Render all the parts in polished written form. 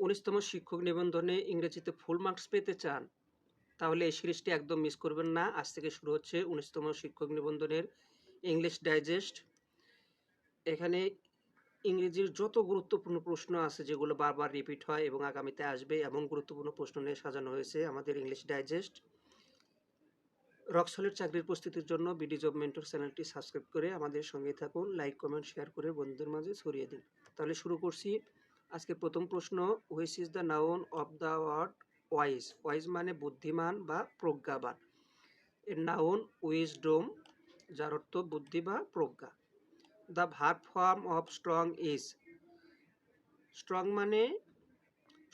19তম শিক্ষক নিবন্ধনে ইংরেজিতে full marks পেতে চান, তাহলে এই সিরিজটি একদম মিস করবেন না। আজ থেকে শুরু হচ্ছে 19তম শিক্ষক নিবন্ধনের ইংলিশ ডাইজেস্ট। এখানে ইংরেজির যত গুরুত্বপূর্ণ প্রশ্ন আছে, যেগুলো বারবার রিপিট হয় এবং আগামীতে আসবে, এমন গুরুত্বপূর্ণ প্রশ্ন নিয়ে সাজানো হয়েছে আমাদের ইংলিশ ডাইজেস্ট। রক সলিড চাকরির প্রস্তুতির জন্য বিডি জব মেন্টর চ্যানেলটি সাবস্ক্রাইব করে আমাদের সঙ্গে থাকুন। লাইক, কমেন্ট, শেয়ার করে বন্ধুদের মাঝে ছড়িয়ে দিন। তাহলে শুরু করছি। আজকের প্রথম প্রশ্ন, which is the noun of the word wise? Wise মানে বুদ্ধিমান বা প্রজ্ঞাবান। এর নাউন উইজডম, যার অর্থ বুদ্ধি বা প্রজ্ঞা। The verb form of strong is. Strong মানে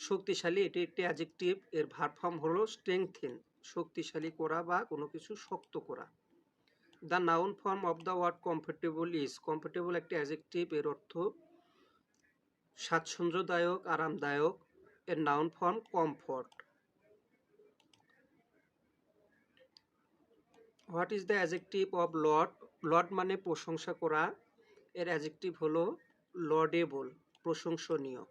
শক্তিশালী, এটি একটি অ্যাডজেক্টিভ। এর ভার্ব ফর্ম হলো স্ট্রেংথেন, শক্তিশালী করা বা কোনো কিছু শক্ত করা। The noun form of the word comfortable is. Comfortable একটি অ্যাডজেক্টিভ, এর অর্থ স্বাচ্ছন্দ্যদায়ক, আরামদায়ক। এর noun form comfort. What is the adjective of laud? Laud মানে প্রশংসা করা, এর অ্যাডজেক্টিভ হলো লর্ডেবল, প্রশংসনীয়।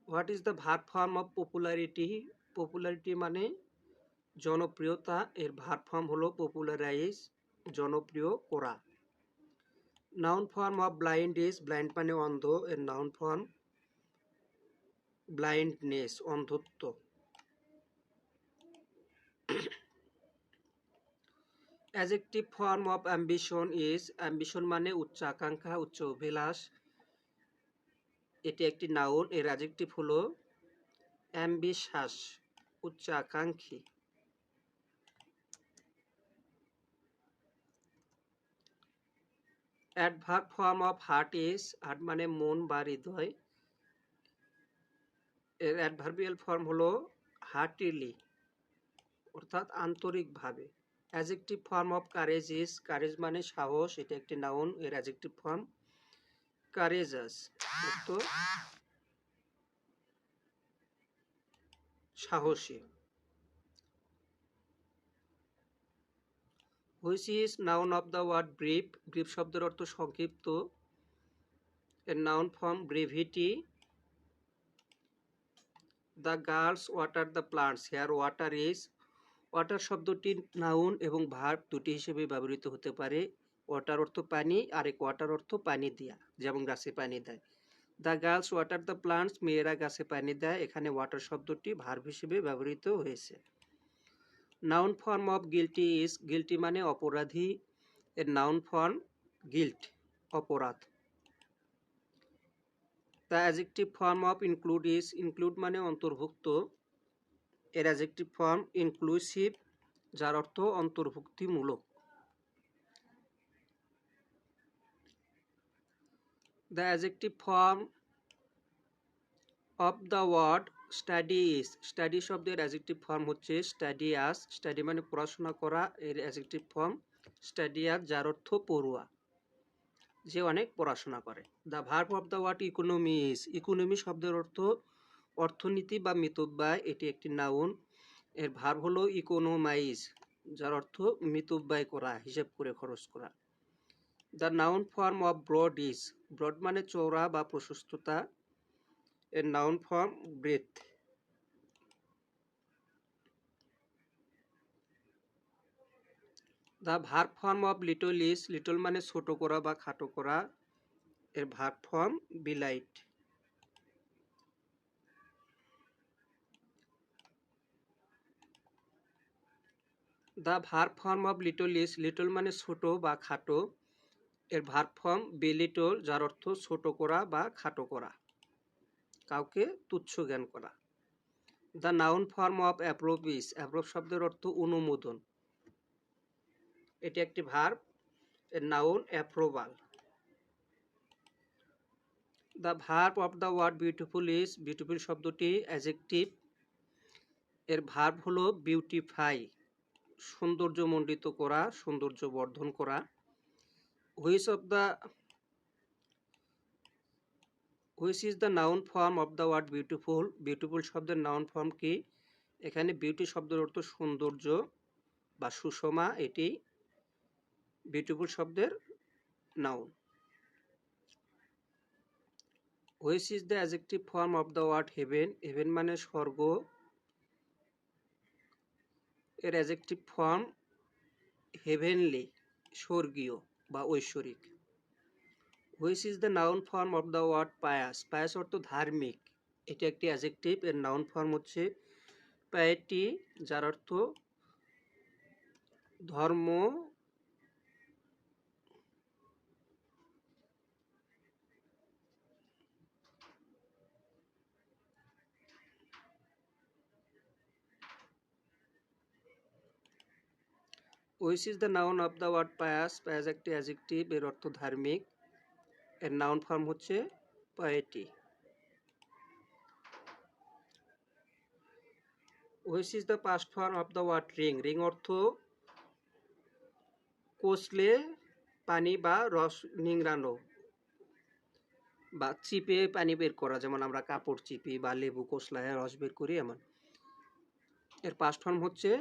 What is the verb form of popularity? Popularity মানে জনপ্রিয়তা, এর ভার্ব ফর্ম হলো পপুলারাইজ, জনপ্রিয় করা। Noun form of blind is. Blind মানে অন্ধ, এর নাউন ফর্ম ব্লাইন্ডনেস, অন্ধত্ব। Adjective form of ambition is. Ambition মানে উচ্চ আকাঙ্ক্ষা, উচ্চ অভিলাষ, এটি একটি নাউন। এর অ্যাডজেক্টিভ হলো অ্যাম্বিশাস, উচ্চ আকাঙ্ক্ষী। Adverb form of heart is. Heart মানে মন বা হৃদয়, এর অ্যাডভার্বিয়াল ফর্ম হলো হার্টিলি, অর্থাৎ আন্তরিকভাবে। Adjective form of courage is. Courage মানে সাহস, এটা একটি নাউন। এর অ্যাডজেক্টিভ ফর্ম কারেজাস, অর্থ সাহসী। Which is noun of the word brief? Brief শব্দের অর্থ সংক্ষিপ্ত, এর noun form brevity. The girls water the plants, here water is. Water শব্দটি নাউন এবং ভার্ব দুটি হিসেবে ব্যবহৃত হতে পারে। ওয়াটার অর্থ পানি, আরেক ওয়াটার অর্থ পানি দেয়া, যেমন গাছে পানি দেয়। The girls water the plants, মেয়েরা গাছে পানি দেয়। এখানে ওয়াটার শব্দটি ভার্ব হিসেবে ব্যবহৃত হয়েছে। Noun form of guilty is. Guilty মানে অপরাধী, এর নাউন ফর্ম গিল্ট, অপরাধ। The adjective form of include is. Include মানে অন্তর্ভুক্ত, এর অ্যাডজেক্টিভ ফর্ম ইনক্লুসিভ, যার অর্থ অন্তর্ভুক্তিমূলক। The adjective form of the word study is. Study শব্দের অ্যাডজেক্টিভ ফর্ম হচ্ছে স্টাডিয়াস। স্টাডি মানে পড়াশোনা করা, এর অ্যাডজেক্টিভ ফর্ম স্টাডিয়াস, যার অর্থ পড়ুয়া, যে অনেক পড়াশোনা করে। The verb of the word economy is. Economy শব্দের অর্থ অর্থনীতি বা মিতব্যয়, এটি একটি নাউন। এর ভার্ব হলো ইকোনোমাইজ, যার অর্থ মিতব্যয় করা, হিসেব করে খরচ করা। The noun form of broad is. Broad মানে চওড়া বা প্রশস্ততা, এর noun form breadth. The verb form of little is. Little মানে ছোট করা বা খাটো করা, এর verb form belittle. The verb form of little is. Little মানে ছোট বা খাটো, এর ভার্ব ফর্ম বেলিটল, যার অর্থ ছোট করা বা খাটো করা, কাউকে তুচ্ছ জ্ঞান করা। The noun form of approve is. Approve শব্দের অর্থ অনুমোদন, এটি একটি ভার্ব, এর noun approval. The verb of the word beautiful is. Beautiful শব্দটি অ্যাডজেক্টিভ, এর ভার্ব হলো বিউটিফাই, সৌন্দর্যমণ্ডিত করা, সৌন্দর্য বর্ধন করা। Which is the noun form of the word beautiful? Beautiful শব্দের নাউন ফর্ম কি? এখানে বিউটি শব্দের অর্থ সৌন্দর্য বা সুষমা, এটি বিউটিফুল শব্দের noun. Which is the adjective form of the word heaven? Heaven মানে স্বর্গ, এর অ্যাডজেক্টিভ ফর্ম হেভেনলি, স্বর্গীয় বা ঐশ্বরিক। Which is the noun form of the word pious? Pious অর্থ ধার্মিক, এটি একটি অ্যাডজেক্টিভ, এর নাউন ফর্ম হচ্ছে পায়েটি, যার অর্থ ধর্ম which is the noun of the word pious? Pious একটি অ্যাডজেক্টিভ, এর অর্থ ধার্মিক, এর নাউন ফর্ম হচ্ছে piety. Which is the past form of the word wring? Wring অর্থ কষলে পানি বা রস নিংড়ানো বা চিপে পানি বের করা, যেমন আমরা কাপড় চিপি বা লেবু কষলায় রস বের করি এমন। এর পাস্ট ফর্ম হচ্ছে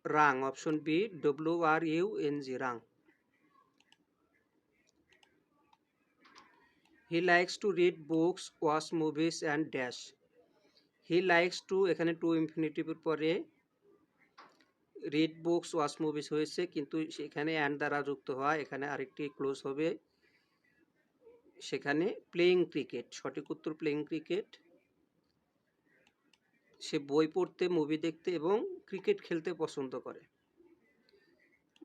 wrung, option B, WRUNG, wrung. He likes to read books, watch movies and dash. He likes to, এখানে টু ইনফিনিটিভের পরে রিড বুকস ওয়াচ মুভিজ হয়েছে, কিন্তু সেখানে অ্যান্ড দ্বারা যুক্ত হয়, এখানে আরেকটি ক্লোজ হবে, সেখানে প্লেয়িং ক্রিকেট, সঠিক উত্তর প্লেয়িং ক্রিকেট। সে বই পড়তে, মুভি দেখতে এবং ক্রিকেট খেলতে পছন্দ করে।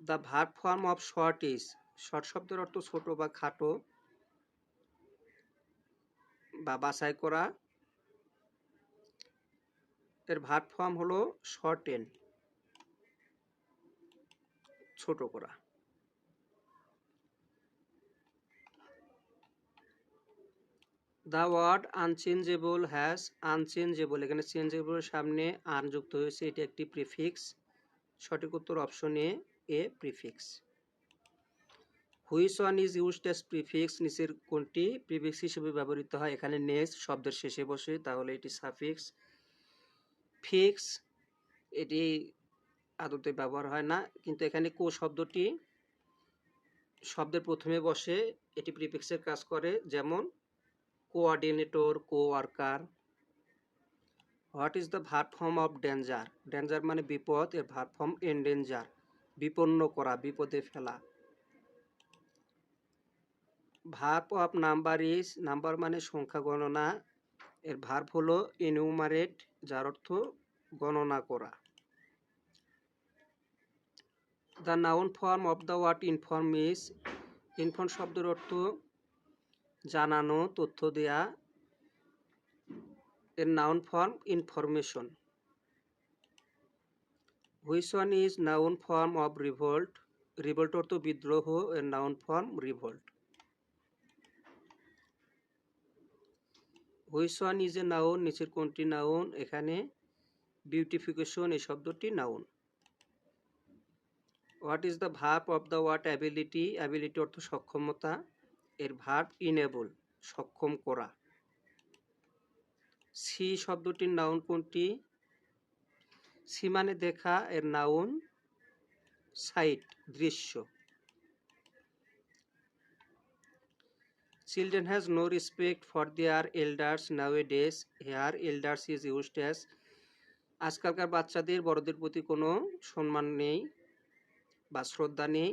The verb form of short is? Short শব্দের অর্থ ছোট বা খাটো বা বাছাই করা, এর ভার্ব ফর্ম হলো শর্টেন, ছোট করা। The word unchangeable has, unchangeable, এখানে চেঞ্জেবলের সামনে আন যুক্ত হয়েছে, এটি একটি প্রিফিক্স, সঠিক উত্তর option A prefix. Which one is used as prefix? নিচের কোনটি প্রিফিক্স হিসেবে ব্যবহৃত হয়? এখানে নেস শব্দের শেষে বসে, তাহলে এটি সাফিক্স। ফিক্স, এটি আদতে ব্যবহার হয় না, কিন্তু এখানে কো শব্দটি শব্দের প্রথমে বসে, এটি প্রিফিক্সের কাজ করে, যেমন coordinator, coworker. What is the verb form of danger? Danger মানে বিপদ, এর ভার্ব ফর্ম এন্ডেঞ্জার, বিপন্ন করা, বিপদে ফেলা। Verb of number is? Number মানে সংখ্যা গণনা, এর ভার্ব হলো ইনুমারেট, যার অর্থ গণনা করা। The noun form of the word inform is? Inform শব্দের অর্থ জানানো, তথ্য দেয়া, এর noun form information. Which one is noun form of revolt? Revolt অর্থ বিদ্রোহ, এর noun form revolt. Which one is a noun? নিচের কোনটি নাউন? এখানে বিউটিফিকেশন এই শব্দটি noun. What is the verb of the word ability? Ability অর্থ সক্ষমতা, এর ভার্ব ইনেবল, সক্ষম করা। সি শব্দটির নাউন কোনটি? সি মানে দেখা, এর নাউন সাইট, দৃশ্য। Children has no respect for their elders nowadays. Here elders is used as, আজকালকার বাচ্চাদের বড়দের প্রতি কোনো সম্মান নেই বা শ্রদ্ধা নেই,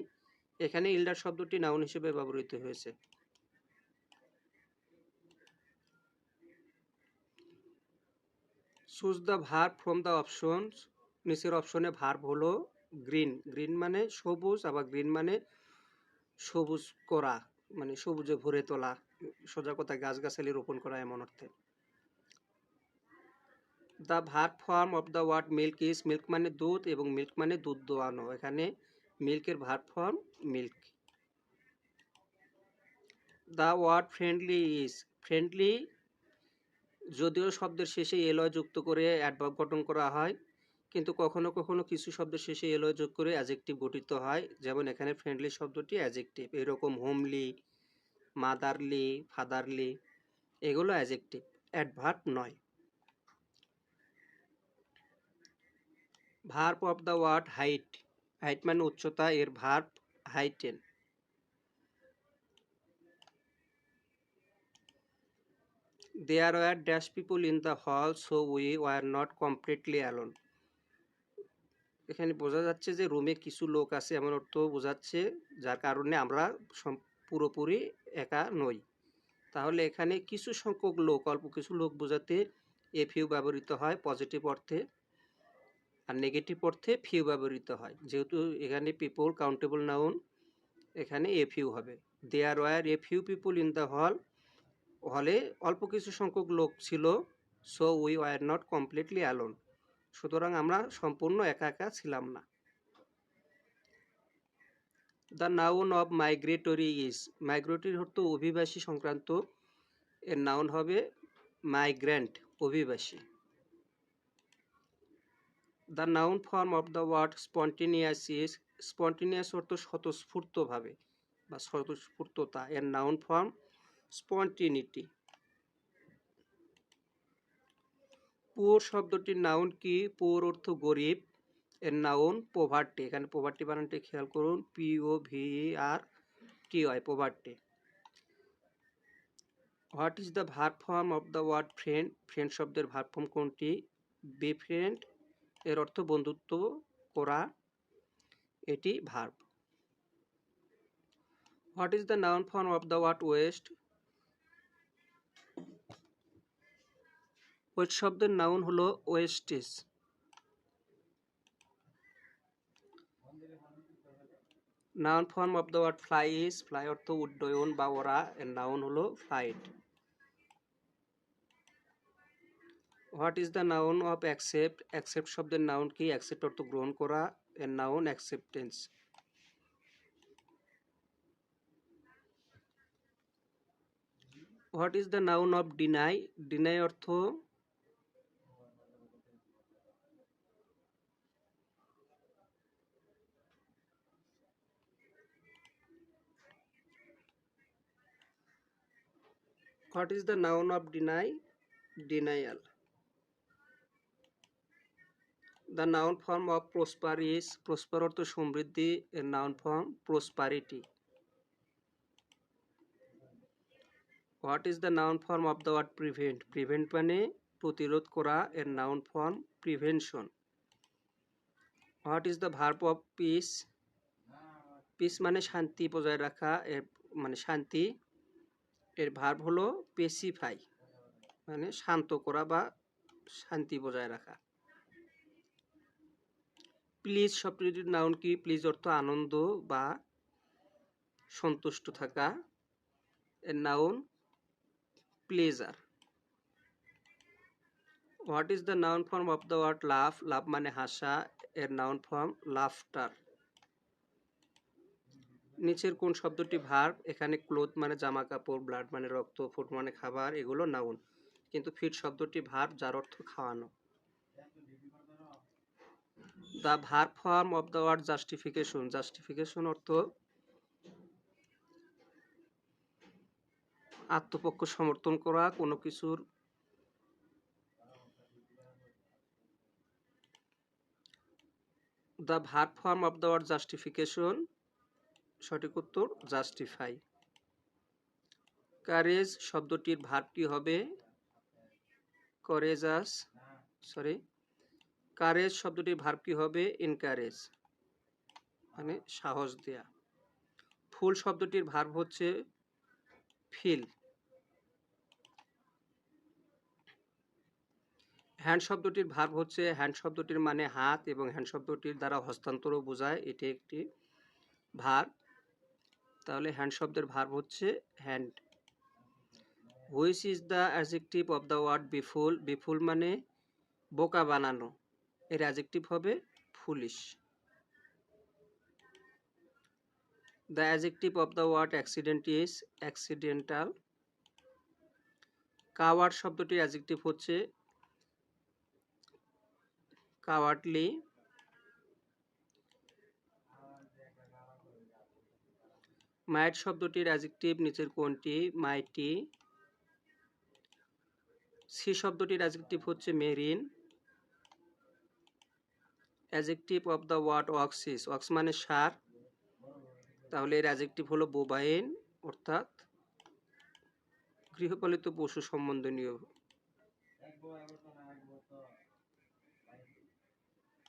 এখানে এল্ডার শব্দটি নাউন হিসেবে ব্যবহৃত হয়েছে। Choose the verb from the options. নিচের অপশনে ভার্ব হলো গ্রিন, গ্রিন মানে সবুজ, আবার গ্রিন মানে সবুজ করা, মানে সবুজে ভরে তোলা, সোজা কথা গাছগাছালি রোপণ করা এমন অর্থে। The verb form of the word milk is? Milk মানে দুধ এবং মিল্ক মানে দুধ দোয়ানো, এখানে মিল্কের verb form milk. The word friendly is? Friendly যদিও শব্দের শেষে এলয় যুক্ত করে অ্যাডভার্ব গঠন করা হয়, কিন্তু কখনো কখনো কিছু শব্দের শেষে এলয় যোগ করে অ্যাডজেক্টিভ গঠিত হয়, যেমন এখানে ফ্রেন্ডলি শব্দটি অ্যাডজেক্টিভ, এরকম হোমলি, মাদারলি, ফাদারলি, এগুলো অ্যাডজেক্টিভ, অ্যাডভার্ব নয়। Verb of the word height? Height মানে উচ্চতা, এর verb heighten. There were dash people in the hall, so we were not completely alone. এখানে বোঝা যাচ্ছে যে রুমে কিছু লোক আছে এমন অর্থ বোঝাচ্ছে, যার কারণে আমরা পুরোপুরি একা নই। তাহলে এখানে কিছু সংখ্যক লোক, অল্প কিছু লোক বোঝাতে এ ফিউ ব্যবহৃত হয় পজিটিভ অর্থে, আর নেগেটিভ অর্থে ফিউ ব্যবহৃত হয়। যেহেতু এখানে পিপল কাউন্টেবল নাউন, এখানে এ ফিউ হবে। There were a few people in the hall, হলে অল্প কিছু সংখ্যক লোক ছিল। So we were not completely alone, সুতরাং আমরা সম্পূর্ণ একা একা ছিলাম না। The noun of migratory is, migratory অর্থ অভিবাসী সংক্রান্ত, এর নাউন হবে মাইগ্রেন্ট, অভিবাসী। The noun form of the word spontaneous is, spontaneous অর্থ স্বতঃস্ফূর্তভাবে বা স্বতঃস্ফূর্ততা, এর নাউন ফর্ম স্পন্টিনিটি। পুয়ার শব্দটির নাউন কি? পুয়ার অর্থ গরিব, এর নাউন পোভার্টি। এখানে পোভার্টি বানানটি খেয়াল করুন, POVERTY, poverty. What is the verb form of the word friend, friend শব্দের ভার্ব ফর্ম কোনটি? বেফ্রেন্ড, এর অর্থ বন্ধুত্ব করা, এটি verb. What is the noun form of the word waste, waste শব্দের নাউন হলো wastes. Noun form of the word fly is, fly অর্থ উড্ডয়ন বা ওড়া, এর নাউন হলো flight. What is the noun of accept, accept শব্দের নাউন কি? অ্যাকসেপ্ট অর্থ গ্রহণ করা, এর noun acceptance. What is the noun of deny, deny অর্থ what is the noun of deny, denial. The noun form of prosper is, prosper অর্থ সমৃদ্ধি, এর noun form prosperity. What is the noun form of the word prevent, prevent মানে প্রতিরোধ করা, এর noun form prevention. What is the verb of peace, peace মানে শান্তি বজায় রাখা, এর মানে শান্তি, এর ভার্ব হলো পেসিফাই, মানে শান্ত করা বা শান্তি বজায় রাখা। প্লিজ শব্দটির নাউন কি? প্লিজ অর্থ আনন্দ বা সন্তুষ্ট থাকা, এর noun pleasure. What is the noun form of the word laugh, laugh মানে হাসা, এর নাউন ফর্ম লাফটার। নিচের কোন শব্দটি ভার্ব? এখানে ক্লোথ মানে জামা কাপড়, ব্লাড মানে রক্ত, ফুড মানে খাবার, এগুলো নাউন, কিন্তু ফিড শব্দটি ভার্ব, যার অর্থ খাওয়ানো। The verb form of the word justification, justification অর্থ আত্মপক্ষ সমর্থন করা কোনো কিছুর। The verb form of the word justification, সঠিক উত্তর জাস্টিফাই। কারেজ শব্দটির ভার্ব কি হবে? করেজাস, কারেজ শব্দটির ভার্ব কি হবে? এনকারেজ, মানে সাহস দেয়া। ফুল শব্দটির ভার্ব হচ্ছে ফিল। হ্যান্ড শব্দটির ভার্ব হচ্ছে, হ্যান্ড শব্দটির মানে হাত এবং হ্যান্ড শব্দটির দ্বারা হস্তান্তরও বোঝায়, এটি একটি ভার্ব। তাহলে হ্যান্ড শব্দের ভার্ব হচ্ছে hand. Which is the adjective of the word befool, befool মানে বোকা বানানো, এর অ্যাডজেক্টিভ হবে foolish. The adjective of the word accident is accidental. Coward শব্দটির অ্যাডজেক্টিভ হচ্ছে কাওয়ার্ডলি। মাইট শব্দটির অ্যাডজেক্টিভ নিচের কোনটি? মাইটি। সি শব্দটির অ্যাডজেক্টিভ হচ্ছে marine. Adjective of the word wax is, wax মানে সার, তাহলে এর অ্যাডজেক্টিভ হলো বোবাইন, অর্থাৎ গৃহপালিত পশু সম্বন্ধনীয়।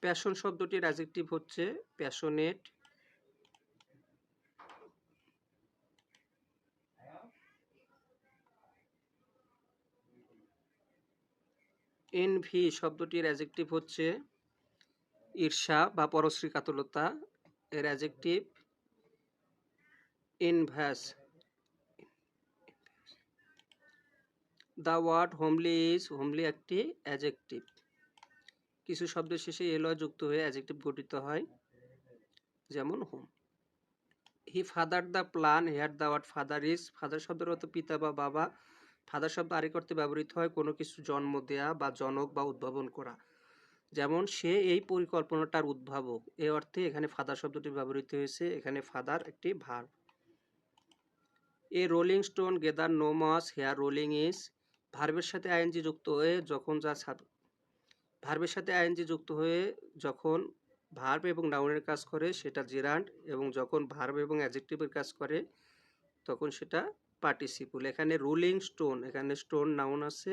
প্যাশন শব্দটির অ্যাডজেক্টিভ হচ্ছে প্যাশনেট। এনভি শব্দটির অ্যাডজেক্টিভ হচ্ছে ঈর্ষা বা পরশ্রী কাতরতা। এর adjective envious. The word homely is, homely একটি অ্যাডজেক্টিভ। কিছু শব্দের শেষে এলয় যুক্ত হয়ে অ্যাডজেক্টিভ গঠিত হয়, যেমন home. He father the plan, here the word father is. Father শব্দের অর্থ পিতা বা বাবা। ফাদার শব্দ আরেক অর্থে ব্যবহৃত হয় কোনো কিছু জন্ম দেয়া বা জনক বা উদ্ভাবন করা, যেমন সে এই পরিকল্পনাটার উদ্ভাবক। এই অর্থে এখানে ফাদার শব্দটি ব্যবহৃত হয়েছে। এখানে ফাদার একটি verb. A rolling stone gather no moss, here rolling is. ভার্বের সাথে আইএনজি যুক্ত হয়ে যখন ভার্বের সাথে আইএনজি যুক্ত হয়ে যখন ভার্ব এবং নাউনের কাজ করে সেটা জেরান্ড, এবং যখন ভার্ব এবং অ্যাডজেক্টিভের কাজ করে তখন সেটা পার্টিসিপল। এখানে রোলিং স্টোন, এখানে স্টোন নাউন আছে,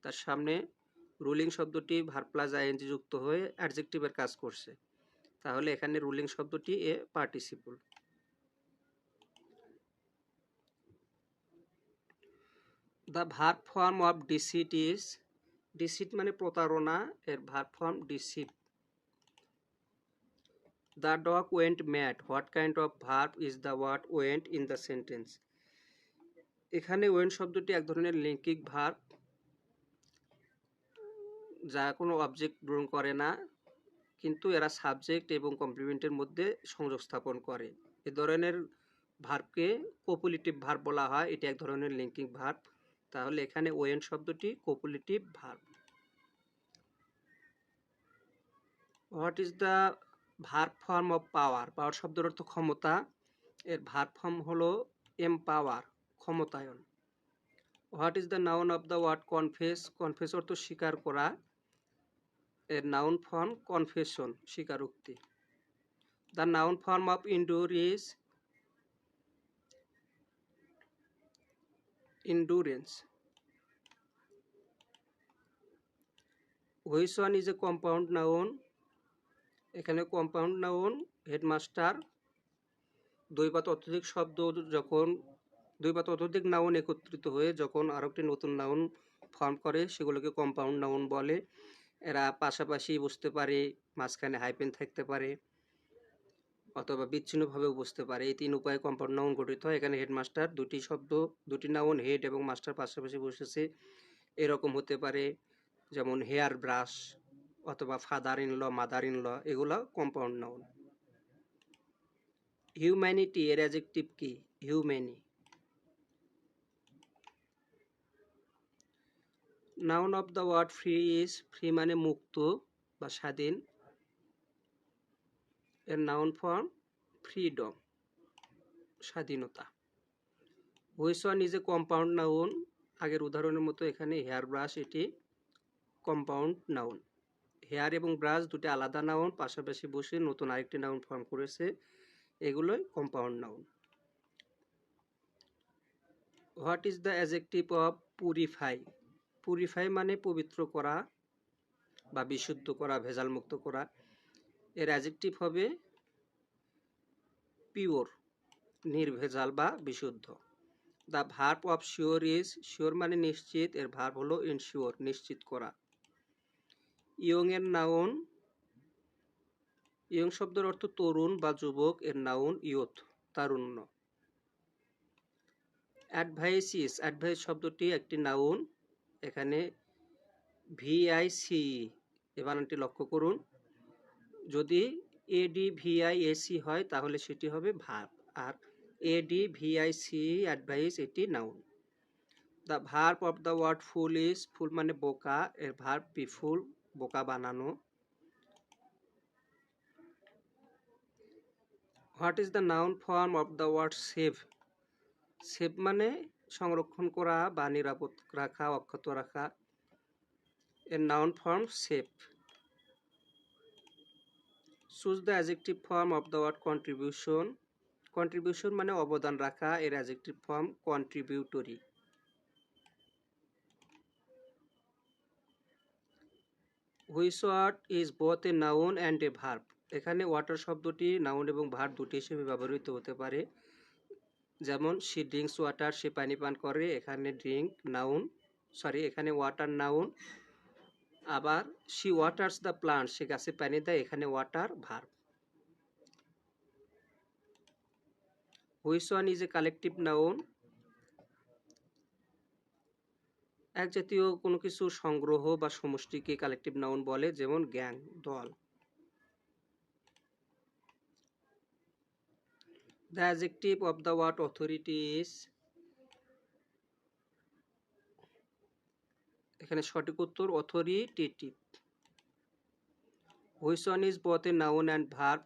তার সামনে রুলিং শব্দটি ভার্ব প্লাস আইএনজি যুক্ত হয়ে অ্যাডজেক্টিভের কাজ করছে, তাহলে এখানে রুলিং শব্দটি a participle. The verb form of deceit is, deceit মানে প্রতারণা, এর verb form deceit. The dog went mad, what kind of verb is the word went in the sentence. এখানে ওয়েন্ট শব্দটি এক ধরনের লিঙ্কিং ভার্ব, যা কোনো অবজেক্ট গ্রহণ করে না, কিন্তু এরা সাবজেক্ট এবং কমপ্লিমেন্টের মধ্যে সংযোগ স্থাপন করে। এ ধরনের ভার্বকে কোপুলেটিভ ভার্ব বলা হয়, এটি এক ধরনের লিঙ্কিং ভার্ব। তাহলে এখানে ওয়েন্ট শব্দটি copulative verb. What is the verb form of power, power শব্দের অর্থ ক্ষমতা, এর ভার্ব ফর্ম হলো এমপাওয়ার, ক্ষমতায়ন। What is the noun of the word confess, confess অর্থ স্বীকার করা, এর নাউন ফর্ম কনফেশন, স্বীকারোক্তি। The noun form of endure is endurance. Which one is a compound noun? এখানে কম্পাউন্ড নাউন হেডমাস্টার। দুই বা ততোধিক শব্দ যখন দুই বা ততোধিক নাউন একত্রিত হয়ে যখন আরো একটি নতুন নাউন ফর্ম করে সেগুলোকে কম্পাউন্ড নাউন বলে। এরা পাশাপাশি বসতে পারে, মাঝখানে হাইপেন থাকতে পারে, অথবা বিচ্ছিন্নভাবেও বসতে পারে। এই তিন উপায়ে কম্পাউন্ড নাউন গঠিত হয়। এখানে হেডমাস্টার, দুটি শব্দ, দুটি নাউন হেড এবং মাস্টার পাশাপাশি বসেছে, এরকম হতে পারে, যেমন হেয়ার ব্রাশ অথবা father in law, mother in law, এগুলো কম্পাউন্ড নাউন। হিউম্যানিটি এর অ্যাডজেক্টিভ কি? Humane. Noun of the word free is, free মানে মুক্ত বা স্বাধীন, এর নাউন ফর্ম ফ্রিডম, স্বাধীনতা। Which one is a compound noun, আগের উদাহরণের মতো এখানে হেয়ার ব্রাশ এটি কম্পাউন্ড নাউন। হেয়ার এবং ব্রাশ দুটি আলাদা নাউন, পাশাপাশি বসে নতুন আরেকটি নাউন ফর্ম করেছে, এগুলোই compound noun. What is the adjective of purify, purify মানে পবিত্র করা বা বিশুদ্ধ করা, ভেজাল মুক্ত করা, এর অ্যাডজেক্টিভ হবে পিওর, নির্ভেজাল বা বিশুদ্ধ। The verb of sure is, sure মানে নিশ্চিত, এর ভার্ব হলো ইনশিওর, নিশ্চিত করা। ইয়ং এর নাউন, ইয়ং শব্দের অর্থ তরুণ বা যুবক, এর noun youth, Tarunya. Advice is, advice শব্দটি একটি নাউন, এখানে ভিআইসি, এ বানানটি লক্ষ্য করুন, যদি এডিভিআইএসি হয় তাহলে সেটি হবে ভার্ব, আর এডিভিআইসি অ্যাডভাইস এটি noun. The verb of the word fool is, fool মানে বোকা, এর ভার্ব বি ফুল, বোকা বানানো। What is the noun form of the word save, save মানে সংরক্ষণ করা বা নিরাপদ রাখা, অক্ষত রাখা, এর noun form save. Choose the adjective form of the word contribution, contribution মানে অবদান রাখা, এর adjective form contributory. Which what is both a noun and a verb. এখানে ওয়াটার শব্দটি নাউন এবং ভার্ব দুটি হিসেবে ব্যবহৃত হতে পারে। যেমন শি ড্রিঙ্কস ওয়াটার, সে পানি পান করে, এখানে ড্রিঙ্ক নাউন, এখানে ওয়াটার নাউন। আবার শি ওয়াটার্স দ্য প্লান্ট, সে গাছে পানি দেয়, এখানে water verb. Which one is a collective noun. এক জাতীয় কোনো কিছু সংগ্রহ বা সমষ্টিকে কালেকটিভ নাউন বলে, যেমন গ্যাং, দল। The adjective of the word authority is, এখানে সঠিক উত্তর authoritative. Which one is both a noun and verb.